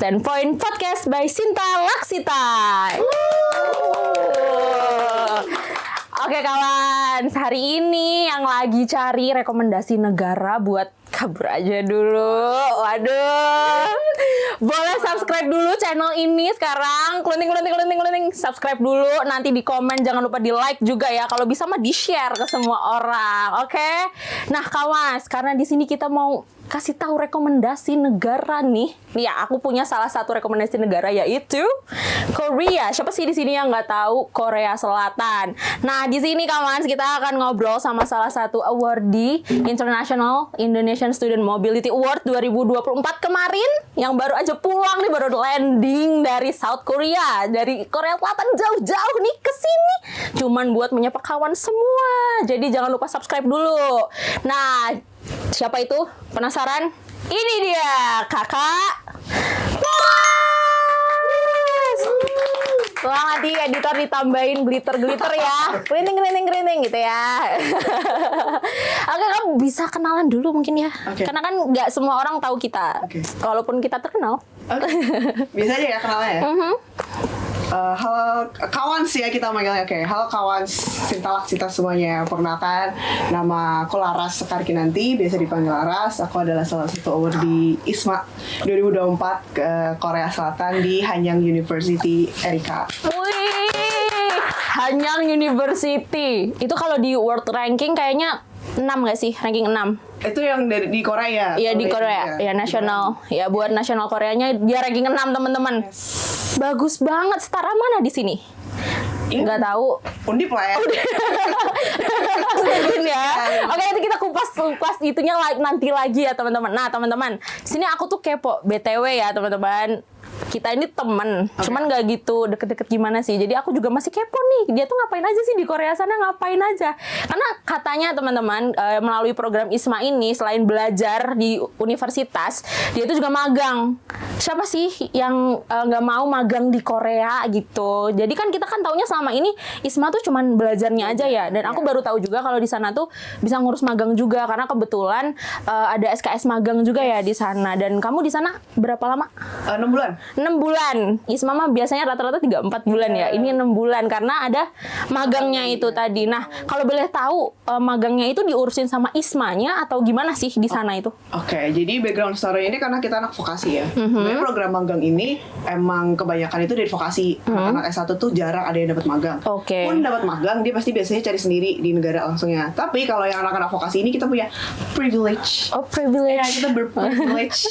Standpoint Podcast by Sinta Laksita. Oke kawan, hari ini yang lagi cari rekomendasi negara buat kabur aja dulu. Waduh. Boleh subscribe dulu channel ini sekarang. Kelinting. Subscribe dulu. Nanti di komen, jangan lupa di like juga ya. Kalau bisa mah di share ke semua orang. Oke. Nah kawan, karena di sini kita mau kasih tahu rekomendasi negara nih. Ya, aku punya salah satu rekomendasi negara yaitu Korea. Siapa sih di sini yang nggak tahu Korea Selatan? Nah, di sini kawan kita akan ngobrol sama salah satu awardee International Indonesian Student Mobility Award 2024 kemarin yang baru aja pulang nih, baru landing dari South Korea, dari Korea Selatan jauh-jauh nih ke sini cuman buat menyapa kawan semua. Jadi jangan lupa subscribe dulu. Nah, siapa itu? Penasaran? Ini dia, Kakak Laras. Selamat di editor ditambahin glitter ya. Keriting gitu ya. Oke, kamu bisa kenalan dulu mungkin ya. Okay. Karena kan nggak semua orang tahu kita. Okay. Walaupun kita terkenal. Bisa aja ya kenalnya ya? Halo kawan sih ya kita manggilnya. Oke. Halo kawan Sinta Laksita semuanya. Perkenalkan, nama aku Laras Sekarkinanti, biasa dipanggil Laras. Aku adalah salah satu awardee ISMA 2024 ke Korea Selatan di Hanyang University Erika. Wih, Hanyang University. Itu kalau di world ranking kayaknya 6 nggak sih? Ranking 6. Itu yang di Korea. Iya di Korea. Ya nasional. Ya buat nasional Koreanya dia ranking 6 teman-teman. Yes. Bagus banget. Setara mana di sini? Nggak tahu. Undip lah ya. Mungkin ya. Oke, nanti kita kupas itunya nanti lagi ya teman-teman. Nah teman-teman, sini aku tuh kepo BTW ya teman-teman. Kita ini temen, cuman nggak gitu deket-deket gimana sih. Jadi aku juga masih kepo nih, dia tuh ngapain aja sih di Korea sana, ngapain aja. Karena katanya teman-teman melalui program ISMA ini selain belajar di universitas, dia itu juga magang. Siapa sih yang nggak mau magang di Korea gitu? Jadi kan kita kan taunya selama ini ISMA tuh cuman belajarnya aja ya. Dan aku baru tahu juga kalau di sana tuh bisa ngurus magang juga karena kebetulan ada SKS magang juga ya di sana. Dan kamu di sana berapa lama? 6 bulan. 6 bulan. ISMA mah biasanya rata-rata 3-4 bulan ya. Ini 6 bulan karena ada magangnya itu tadi. Nah, kalau boleh tahu magangnya itu diurusin sama ISMA-nya atau gimana sih di sana itu? Oke, jadi background story ini karena kita anak vokasi ya. Sebenarnya program magang ini emang kebanyakan itu dari vokasi. Anak S1 tuh jarang ada yang dapat magang. Oke. Pun dapat magang, dia pasti biasanya cari sendiri di negara langsungnya. Tapi kalau yang anak-anak vokasi ini kita punya privilege. Oh, privilege. Ya, kita berprivilege.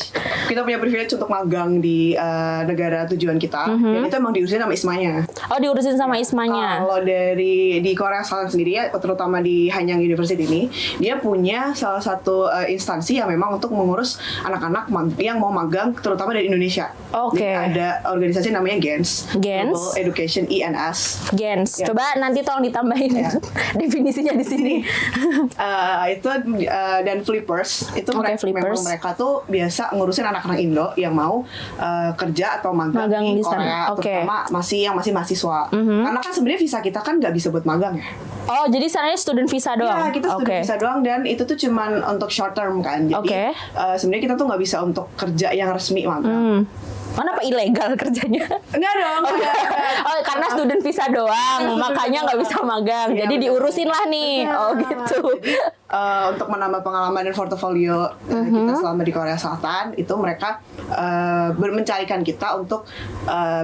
Kita punya privilege untuk magang di negara tujuan kita. Dan itu emang diurusin sama ISMA-nya. Oh, diurusin sama ISMA-nya. Kalau di Korea Selatan sendiri ya, terutama di Hanyang University ini, dia punya salah satu instansi yang memang untuk mengurus anak-anak yang mau magang, terutama dari Indonesia. Oke. Jadi ada organisasi namanya GENS. GENS. Global Education ENS. GENS. Ya. Coba nanti tolong ditambahin definisinya di sini. Itu dan Flippers itu Flippers. memang mereka tuh biasa ngurusin anak-anak Indo yang mau kerja atau magang di Korea, terutama yang masih mahasiswa. Karena kan sebenarnya visa kita kan nggak bisa buat magang ya. Oh, jadi sananya student visa doang? Iya, kita student visa doang dan itu tuh cuman untuk short term kan. Jadi sebenarnya kita tuh nggak bisa untuk kerja yang resmi magang. Kenapa ilegal kerjanya? Enggak dong. Oh, karena student visa doang, makanya nggak bisa magang. Ya, jadi diurusin lah nih. Oh gitu. Jadi, untuk menambah pengalaman dan portofolio kita selama di Korea Selatan, itu mereka mencarikan kita untuk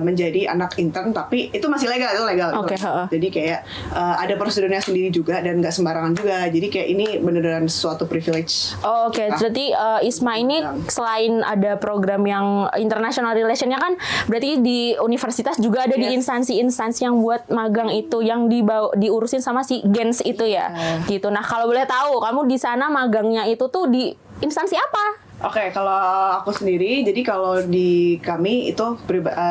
menjadi anak intern, tapi itu masih legal, itu legal. Oke. Jadi kayak ada prosedurnya sendiri juga dan nggak sembarangan juga. Jadi kayak ini beneran suatu privilege. Oh, oke. Jadi ISMA ini selain ada program yang international relationnya kan, berarti di universitas juga ada di instansi-instansi yang buat magang itu yang diurusin sama si GENS itu ya. Gitu. Nah, kalau boleh tahu, kamu di sana magangnya itu tuh di instansi apa? Oke, kalau aku sendiri, jadi kalau di kami itu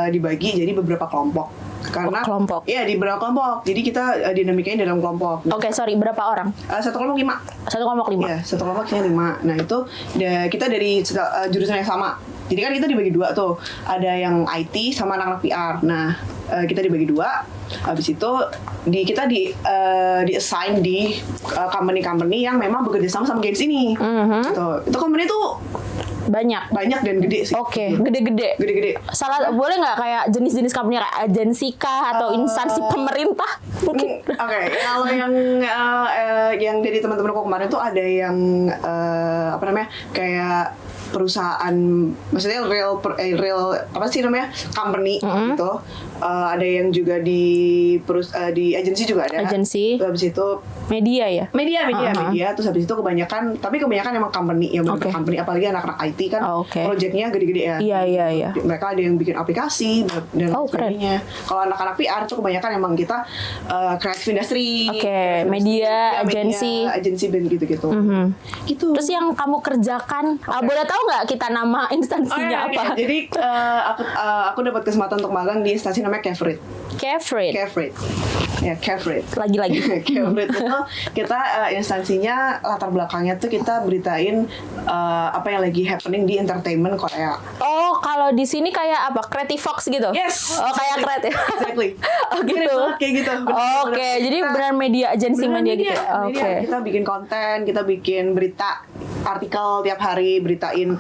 dibagi jadi beberapa kelompok. Karena kelompok. Iya, di beberapa kelompok. Jadi kita dinamikanya dalam kelompok. Oke, sorry, berapa orang? Satu kelompok 5. Satu kelompok 5. Iya, satu kelompoknya 5. Nah, itu kita dari jurusan yang sama. Jadi kan kita dibagi 2 tuh. Ada yang IT sama anak-anak PR. Nah, kita dibagi 2. Habis itu kita di assign di company-company yang memang bekerja sama GENS ini. Gitu. Itu company tuh Banyak. Banyak dan gede sih. Oke, gede-gede. Gede-gede. Salah boleh nggak kayak jenis-jenis company kayak agensi kah atau instansi pemerintah? Mungkin. Oke, kalau yang dari teman-temanku kemarin tuh ada yang apa namanya kayak perusahaan, maksudnya real apa sih namanya company gitu. Ada yang juga di agensi juga ada. Agensi. Habis itu Media ya? media. Terus habis itu kebanyakan emang company yang bentuk company, apalagi anak-anak IT kan projectnya gede-gede ya. Iya. Mereka ada yang bikin aplikasi dan sebagainya. Kalau anak-anak PR tuh kebanyakan emang kita creative industry. Oke, media, agensi band gitu-gitu. Gitu. Terus yang kamu kerjakan, boleh tahu nggak kita nama instansinya apa? Jadi aku dapat kesempatan untuk magang di instansi namanya Kefrit. Ya, Kefrit. Lagi-lagi. Kefrit itu kita instansinya latar belakangnya tuh kita beritain apa yang lagi happening di entertainment Korea. Oh, kalau di sini kayak apa? Creative Fox gitu? Yes. Oh, kayak kreatif. Exactly. Oh, gitu. Kayak gitu. Oke, jadi benar media, agensi media gitu. Oke. Kita bikin konten, kita bikin berita, artikel tiap hari, beritain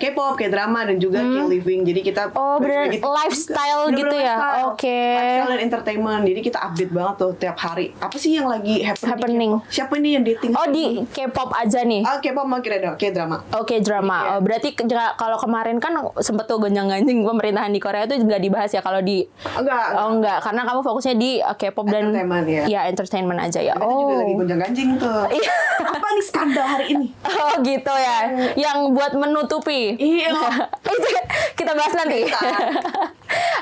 K-pop, K-drama dan juga K-living. Jadi kita benar lifestyle gitu ya. Oke. Lifestyle dan entertainment. Jadi kita update banget tuh tiap hari. Apa sih yang lagi happening? Siapa nih yang dating? Oh, di K-pop aja nih. K-pop mau K-drama. Oke, drama. Oh, berarti kalau kemarin kan sempet tuh gonjang-ganjing pemerintahan di Korea itu nggak dibahas ya kalau di enggak, karena kamu fokusnya di K-pop dan entertainment, ya. entertainment aja ya. Kita juga lagi gonjang-ganjing tuh. Apa nih skandal hari ini? Oh, gitu ya. Yang buat menutupi. Iya. Kita bahas nanti.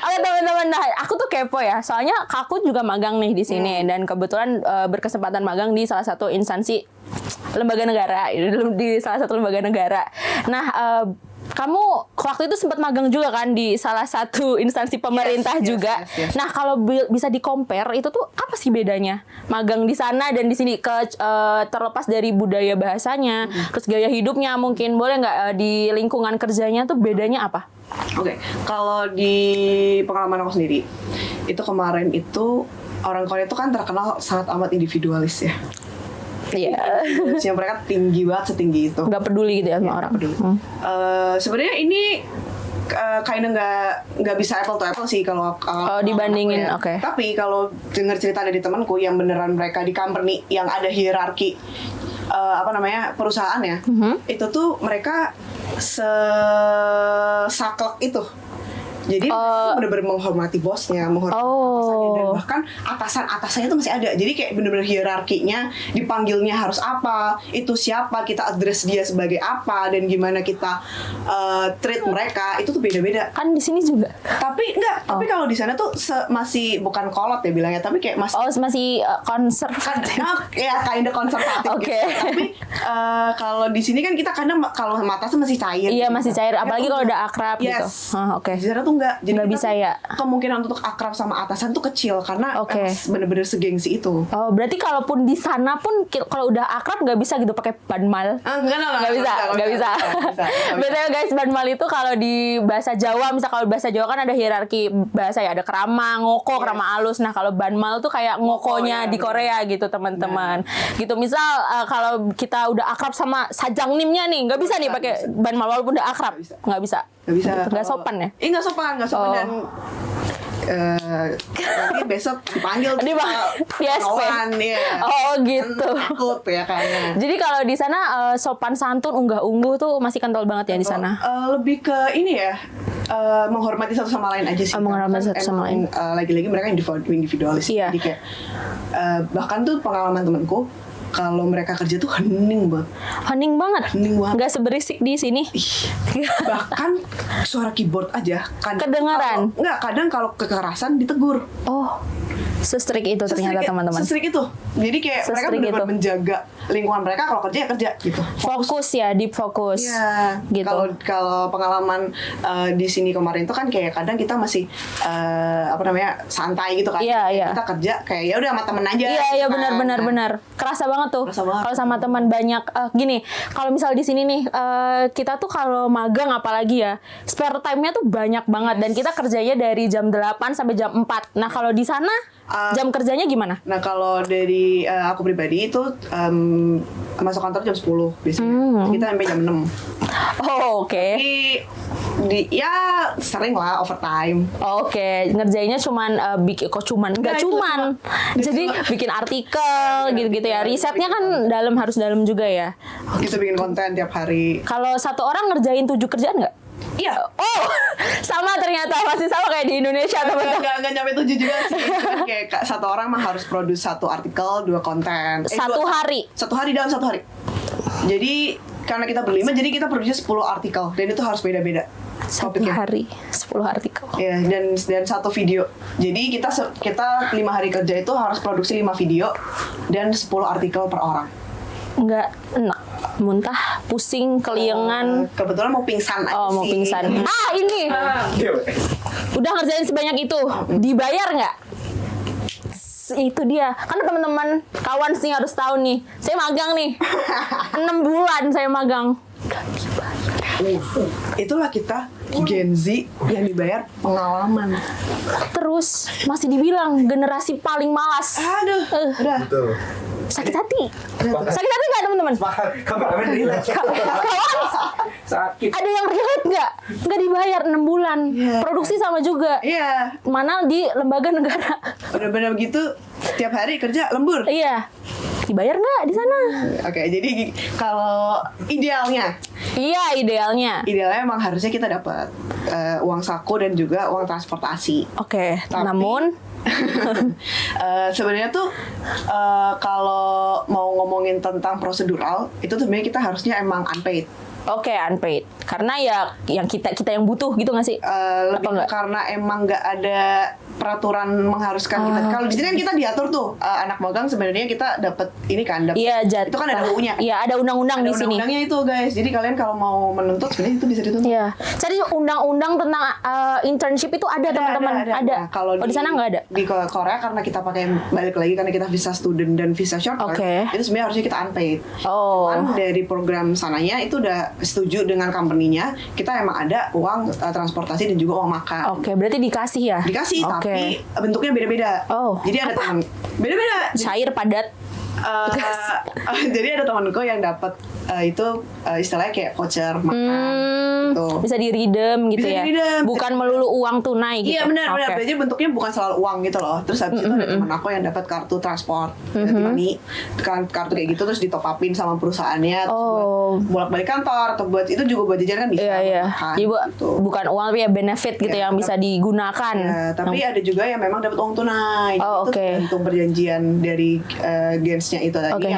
Oke, teman-teman, nah aku tuh kepo ya. Soalnya aku juga magang nih di sini dan kebetulan berkesempatan magang di salah satu instansi lembaga negara, di salah satu lembaga negara. Nah, kamu waktu itu sempat magang juga kan di salah satu instansi pemerintah juga. Yes. Nah, kalau bisa di-compare itu tuh apa sih bedanya magang di sana dan di sini terlepas dari budaya bahasanya, terus gaya hidupnya mungkin boleh nggak di lingkungan kerjanya tuh bedanya apa? Oke, kalau di pengalaman aku sendiri, itu kemarin itu orang Korea itu kan terkenal sangat amat individualis ya. Iya. Yang mereka tinggi banget, setinggi itu. Nggak peduli gitu ya sama orang. Peduli. Sebenarnya ini kayaknya nggak bisa apple to apple sih kalau dibandingin. ya. Oke. Tapi kalau dengar cerita dari temanku yang beneran mereka di company yang ada hierarki perusahaannya, itu tuh mereka sesaklek itu. Jadi benar-benar menghormati bosnya, menghormati atasannya, dan bahkan atasannya itu masih ada. Jadi kayak benar-benar hierarkinya, dipanggilnya harus apa, itu siapa, kita address dia sebagai apa, dan gimana kita treat mereka, itu tuh beda-beda. Kan di sini juga. Tapi enggak, tapi kalau di sana tuh masih bukan kolot ya bilangnya, tapi kayak masih konservatif. Ya kinda konservatif Oke. gitu. Tapi kalau di sini kan kita kadang kalau matasnya masih cair. Iya, gitu. masih cair, apalagi kalau udah akrab gitu. Oke. Di sana tuh enggak. Jadi nggak bisa ya. Kemungkinan untuk akrab sama atasan tuh kecil karena bener-bener segengsi itu. Oh, berarti kalaupun di sana pun kalau udah akrab nggak bisa gitu pakai banmal. Nggak bisa. Betul guys, banmal itu kalau di bahasa Jawa, misal kalau bahasa Jawa kan ada hierarki bahasa ya, ada krama, ngoko, krama alus. Nah, kalau banmal tuh kayak ngokonya di Korea gitu, teman-teman. Gitu. Misal kalau kita udah akrab sama sajangnimnya nih, nggak bisa nih pakai banmal walaupun udah akrab. Nggak bisa. Nggak sopan ya? Nggak sopan dan nanti besok dipanggil di SP. Ya. Oh gitu. Takut ya kayaknya. Jadi kalau di sana sopan santun, unggah-ungguh tuh masih kental banget ya di sana. Lebih ke ini ya, menghormati satu sama lain aja sih. Menghormati satu sama lain. Lagi-lagi mereka individualis. Iya. Jadi kayak bahkan tuh pengalaman temanku, kalau mereka kerja tuh hening banget. Hening banget. Nggak seberisik di sini. Bahkan suara keyboard aja kedengaran. Kadang kalau kekerasan ditegur. Oh, se-strict itu ternyata teman-teman. Se-strict itu. Jadi kayak mereka benar-benar menjaga lingkungan mereka, kalau kerja ya kerja gitu. Fokus ya, deep fokus. Ya, gitu. Kalau pengalaman di sini kemarin tuh kan kayak kadang kita masih santai gitu kan. Iya. Kita kerja kayak ya udah sama temen aja. Iya, benar. Kerasa banget tuh. Kalau sama teman banyak gini, kalau misal di sini nih kita tuh kalau magang apalagi ya, spare time-nya tuh banyak banget dan kita kerjanya dari jam 8 sampai jam 4. Nah, kalau di sana jam kerjanya gimana? Nah, kalau dari aku pribadi itu masuk kantor jam 10 biasanya. Kita sampai jam 6. Oh, oke. Tapi ya sering lah overtime. Oke, ngerjainnya cuman bikin kok cuman nggak itu cuman. Jadi bikin artikel gitu-gitu ya. Risetnya kan harus dalam juga ya. Kita bikin konten tiap hari. Kalau satu orang ngerjain 7 kerjaan nggak? Iya. Oh, sama ternyata masih sama kayak di Indonesia teman-teman. Nggak nyampe 7 juga sih. Kayak satu orang mah harus produce 1 artikel, 2 konten. Satu hari. 1 hari dalam 1 hari. Jadi karena kita berlima, jadi kita produce 10 artikel dan itu harus beda-beda. 1 topiknya. hari 10 artikel. Ya, dan 1 video. Jadi kita 5 hari kerja itu harus produksi 5 video dan 10 artikel per orang. Nggak enak, muntah, pusing, keliengan. Kebetulan mau pingsan aja Oh, mau sih. pingsan. Ini. Udah ngerjain sebanyak itu, dibayar nggak? Itu dia. Kan teman-teman kawan sih harus tahu nih. Saya magang nih. 6 bulan saya magang. Itulah kita Gen Z yang dibayar pengalaman. Terus masih dibilang generasi paling malas. Aduh, udah. Betul. Sakit hati. Udah. Sakit hati nggak teman-teman? Kameramen relax. Kawan, Sakit. ada yang relate nggak? Nggak dibayar 6 bulan. Iya. Produksi sama juga. Iya, Mana di lembaga negara. benar-benar begitu. Tiap hari kerja lembur. Iya. Dibayar nggak di sana? Oke, jadi kalau idealnya Iya, idealnya. emang harusnya kita dapat uang saku dan juga uang transportasi. Oke, Tapi- namun Sebenarnya tuh kalau mau ngomongin tentang prosedural itu sebenarnya kita harusnya emang unpaid. oke, unpaid. Karena ya yang kita yang butuh gitu nggak sih? Lebih enggak? karena emang nggak ada peraturan mengharuskan kita. Kalau di sini kan kita diatur tuh anak magang sebenarnya kita dapat ini kan dapat. Iya, Itu kan ada UU-nya. Iya, ada undang-undang Ada di sini. undang-undangnya itu guys. Jadi kalian kalau mau menuntut sebenarnya itu bisa dituntut. Iya. Cari undang-undang tentang internship itu ada teman-teman. Ada. Kalau Oh, di sana nggak ada. Di Korea karena kita pakai balik lagi karena kita visa student dan visa short term, Oke. itu sebenarnya harusnya kita unpaid. Oh. Cuman dari program sananya itu udah setuju dengan company-nya, kita emang ada uang transportasi dan juga uang makan. Oke, berarti dikasih ya? Dikasih Oke. tapi bentuknya beda-beda. Oh. Jadi ada teman beda-beda. Cair, padat. Jadi ada temanku yang dapat itu istilahnya kayak voucher makan gitu. Bisa di-redeem gitu Bisa ya? di-redeem. Bukan melulu uang tunai gitu? Iya benar. Oke. Jadi bentuknya bukan selalu uang gitu loh. Terus habis itu ada teman aku yang dapat kartu transport, money, kartu kayak gitu terus ditop upin sama perusahaannya. Terus Oh. buat bolak-balik kantor atau buat itu juga buat jajan kan bisa. Iya, buat iya. makan, Jadi gitu. bukan uang tapi ya benefit gitu Iya, yang bisa digunakan. Ya, tapi ada juga yang memang dapat uang tunai. Oh, Itu oke. tergantung perjanjian dari gensnya itu tadi Oke.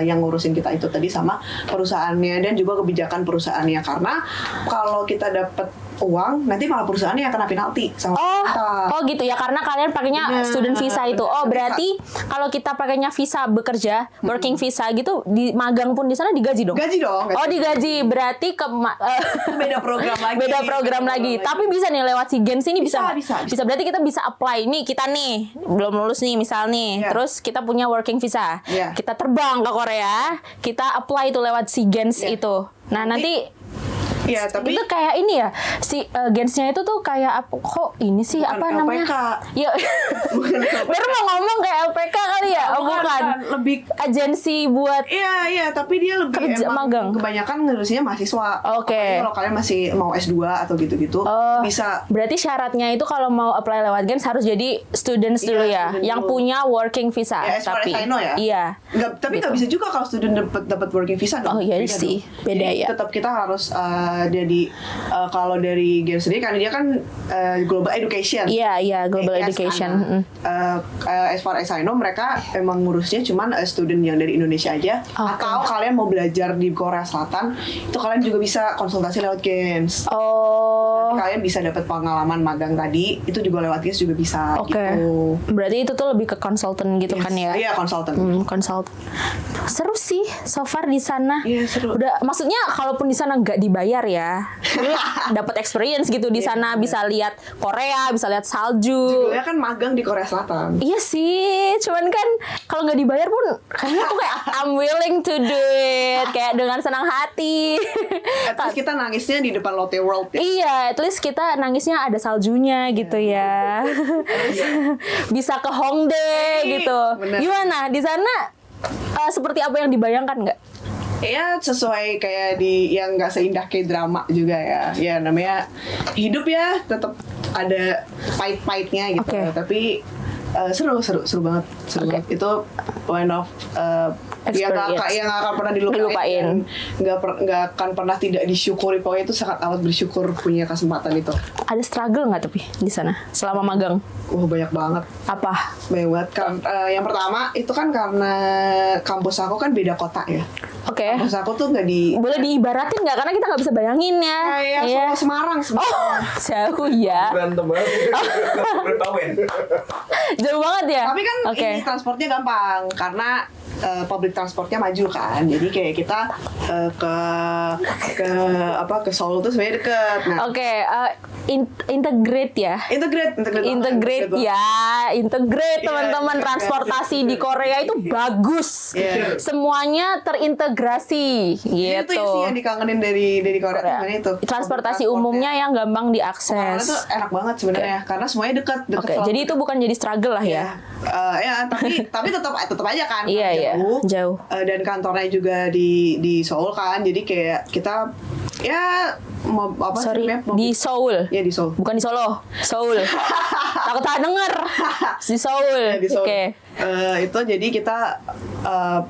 yang ngurusin kita itu tadi sama perusahaannya dan juga kebijakan perusahaannya karena kalau kita dapat uang nanti malah perusahaannya yang kena penalti sama kita. Oh gitu ya, karena kalian pakainya Benar, student visa itu. Oh benar. berarti kalau kita pakainya visa bekerja, working visa gitu, di magang pun di sana digaji dong? Gaji dong. Oh digaji, berarti Beda program lagi. beda program lagi. Tapi bisa nih lewat si Gens ini bisa. Bisa. Berarti kita bisa apply nih, kita nih belum lulus nih misal nih, Iya. terus kita punya working visa, Iya. kita terbang ke Korea, kita apply itu lewat si Gens Iya. itu. Nah nanti Iya, tapi itu kayak ini ya, si Gensnya itu tuh kayak apa? Kok ini sih Bukan apa namanya? LPK. Ya, baru mau ngomong kayak LPK kali ya? Oh bukan. lebih Agensi buat Iya, tapi dia lebih Kerja emang magang. kebanyakan ngurusinnya mahasiswa. Oke. Apalagi kalau kalian masih mau S2 atau gitu-gitu, Oh, bisa. berarti syaratnya itu kalau mau apply lewat Gens harus jadi students Iya, dulu ya, student yang dulu. punya working visa. Ya, as far as tapi I know ya. iya. Tapi nggak bisa juga kalau student dapat working visa dong. Oh, iya Beda sih. dong. Beda Jadi ya. Tetap kita harus jadi kalau dari Gen sendiri karena dia kan global education. Iya, global Yes, education. kan. As far as I know mereka emang ngurusnya cuman student yang dari Indonesia aja. Oke. Atau kalian mau belajar di Korea Selatan itu kalian juga bisa konsultasi lewat Gens. Oh, Kalian bisa dapat pengalaman magang tadi itu juga lewat Gens juga bisa oke. gitu. Berarti itu tuh lebih ke konsultan gitu kan ya? Iya, konsultan. Konsultan. Seru sih so far di sana. Iya, seru. Udah, maksudnya kalaupun di sana nggak dibayar ya, lu dapat experience gitu di Iya, sana, bener. bisa lihat Korea, bisa lihat salju. Judulnya kan magang di Korea Selatan. Iya sih, cuman kan kalau nggak dibayar pun kayaknya aku kayak I'm willing to do it, kayak dengan senang hati. At least kita nangisnya di depan Lotte World ya. Iya, at least kita nangisnya ada saljunya gitu ya. Bisa ke Hongdae gitu. Bener. Gimana di sana? Seperti apa yang dibayangkan nggak? Ya sesuai kayak di yang nggak seindah kayak drama juga ya. Ya namanya hidup ya, tetap ada pahit-pahitnya gitu. Oke. Tapi seru banget. Banget. Itu one of yang Experience. nggak akan pernah dilupain. Nggak akan pernah tidak disyukuri. Pokoknya itu sangat amat bersyukur punya kesempatan itu. Ada struggle nggak tapi di sana selama magang? Banyak banget. Apa? Banyak banget. Yang pertama itu kan karena kampus aku kan beda kota ya. Oke. Kampus aku tuh nggak di Boleh diibaratin nggak? Karena kita nggak bisa bayangin ya. kayak Solo Semarang sebenarnya. Oh, jauh ya. Berantem banget. Berpawen. Jauh banget ya. Tapi kan Oke. ini transportnya gampang karena public transportnya maju kan. Jadi kayak kita ke Solo tuh sebenarnya deket. Nah, Oke, integrate ya. integrate Integrate Iya, teman-teman. iya, Transportasi di Korea itu bagus. Iya. Semuanya terintegrasi itu gitu. sih yang dikangenin dari Korea tuh Korea. sebenarnya itu. Transportasi Public umumnya transportnya. yang gampang Karena diakses. tuh enak banget sebenarnya karena semuanya dekat Oke, selalu. jadi itu bukan jadi struggle lah ya. Ya, tapi tetap aja kan Iya, jauh. Dan kantornya juga di Seoul kan, jadi kayak kita ya mau apa sih Sorry, namanya? di Seoul. Ya di Seoul. Bukan di Solo, Seoul. Takut tak denger. Di Seoul. Ya, di Seoul. Oke. Itu jadi kita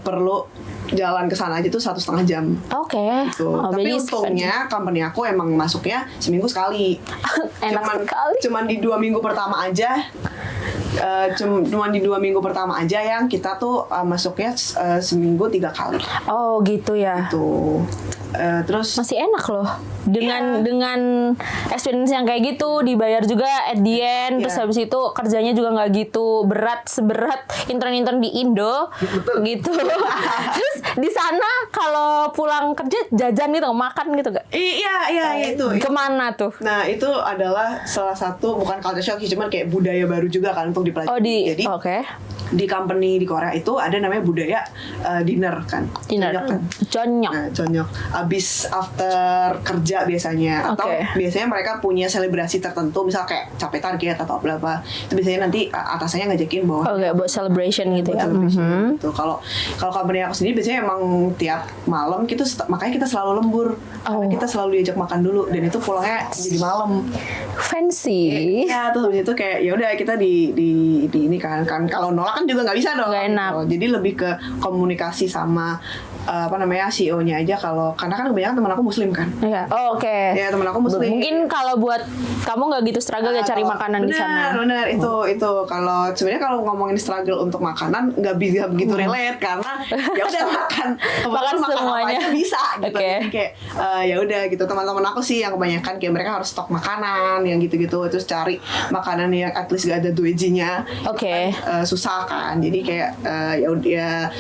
perlu jalan ke sana aja tuh 1,5 jam. Oke. Gitu. Oh, Tapi jadi untungnya company aku emang masuknya seminggu sekali. Enak sekali. Cuman di 2 minggu pertama aja. Cuman di 2 minggu pertama aja yang kita tuh masuknya seminggu 3 kali. Oh, gitu ya. Tuh. Terus Masih enak loh. Iya. Dengan experience yang kayak gitu, dibayar juga at the end. Terus Iya. habis itu kerjanya juga nggak gitu seberat intern-intern di Indo gitu. Terus di sana kalau pulang kerja jajan gitu, makan gitu gak? iya itu. Kemana tuh? Nah itu adalah salah satu bukan culture shock sih, cuman kayak budaya baru juga kan untuk dipelajari. Jadi Oke. di company di Korea itu ada namanya budaya dinner kan. Dinner. Conyok kan. Conyok. Nah, conyok. Abis after kerja biasanya atau Oke. biasanya mereka punya selebrasi tertentu, misal kayak capai target atau apa. Itu biasanya nanti atasannya ngajakin bawa Oke, buat celebration gitu ya. celebration gitu. Kalau company aku sendiri biasanya emang tiap malam gitu, makanya kita selalu lembur. Karena kita selalu diajak makan dulu dan itu pulangnya jadi malam. Fancy. Ya terus habis itu kayak ya udah kita di ini kan kalau nolak kan juga nggak bisa dong. Nggak enak. Gitu. Jadi lebih ke komunikasi sama CEO-nya aja karena kan kebanyakan teman aku muslim kan. Iya. Oh, oke. Ya teman aku muslim. Mungkin kalau buat kamu nggak gitu struggle ya cari makanan di sana. Benar, itu kalau sebenarnya kalau ngomongin struggle untuk makanan nggak bisa begitu relate karena ya udah makan Makan apa semuanya. aja bisa gitu. Oke. Jadi kayak ya udah gitu, teman-teman aku sih yang kebanyakan kayak mereka harus stok makanan yang gitu-gitu, terus cari makanan yang at least gak ada duejinya. Oke. Susah kan. Jadi kayak ya udah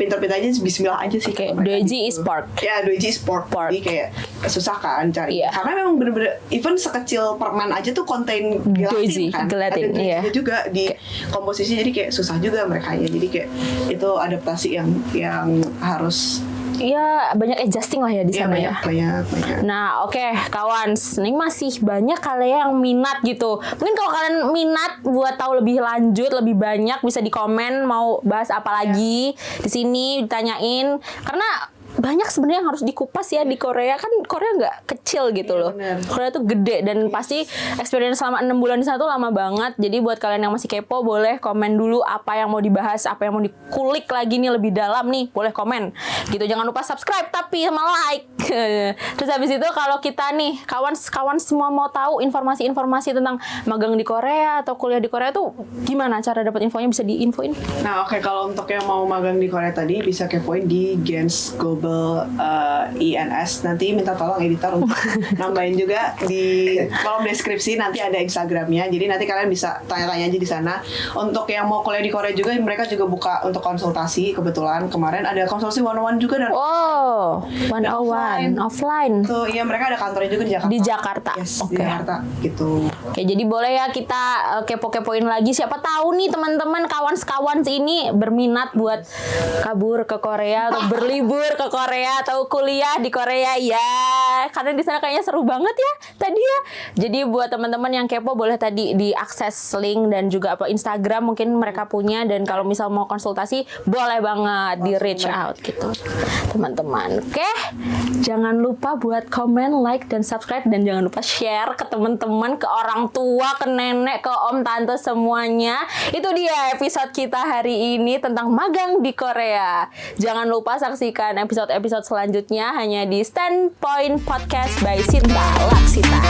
pintar-pintar aja, bismillah aja sih. Oke, mereka dueji gitu. is pork. Ya, dueji is pork. Jadi kayak susah kan cari. Iya. Karena memang bener-bener even sekecil permen aja tuh konten Dueji, gelatin kan. gelatin, Ada iya. duejinya juga di komposisi, jadi kayak susah juga mereka ya. Jadi kayak itu adaptasi yang harus Iya, banyak adjusting lah ya di sana ya. banyak. Nah, oke, kawan, ini masih banyak kalian yang minat gitu. Mungkin kalau kalian minat buat tahu lebih lanjut, lebih banyak, bisa di komen mau bahas apa lagi di sini, ditanyain. Karena banyak sebenarnya yang harus dikupas ya di Korea. Kan Korea nggak kecil gitu loh. bener. Korea tuh gede dan pasti experience selama 6 bulan di sana tuh lama banget. Jadi buat kalian yang masih kepo, boleh komen dulu apa yang mau dibahas, apa yang mau dikulik lagi nih lebih dalam nih, boleh komen. Gitu, jangan lupa subscribe tapi sama like. Terus habis itu kalau kita nih kawan semua mau tahu informasi-informasi tentang magang di Korea atau kuliah di Korea tuh gimana cara dapat infonya, bisa diinfoin? Nah, oke, kalau untuk yang mau magang di Korea tadi bisa kepoin di Gens Global INS. Nanti minta tolong editor untuk nambahin juga di kolom deskripsi, nanti ada Instagramnya. Jadi nanti kalian bisa tanya-tanya aja di sana. Untuk yang mau kuliah di Korea juga, mereka juga buka untuk konsultasi. Kebetulan kemarin ada konsultasi 101 juga dan Oh, 101. offline. Tuh, iya mereka ada kantornya juga di Jakarta. Di Jakarta. Yes, Oke. di Jakarta gitu. Oke, jadi boleh ya kita kepo-kepoin lagi. Siapa tahu nih teman-teman kawan-kawan ini berminat buat kabur ke Korea atau berlibur ke Korea atau kuliah di Korea ya. Karena di sana kayaknya seru banget ya tadi ya. Jadi buat teman-teman yang kepo boleh tadi diakses link dan juga apa Instagram mungkin mereka punya, dan kalau misal mau konsultasi boleh banget di reach out gitu teman-teman. Oke, jangan lupa buat komen, like, dan subscribe, dan jangan lupa share ke teman-teman, ke orang tua, ke nenek, ke om, tante, semuanya. Itu dia episode kita hari ini tentang magang di Korea. Jangan lupa saksikan episode-episode selanjutnya hanya di Standpoint Podcast by Sinta Laksita.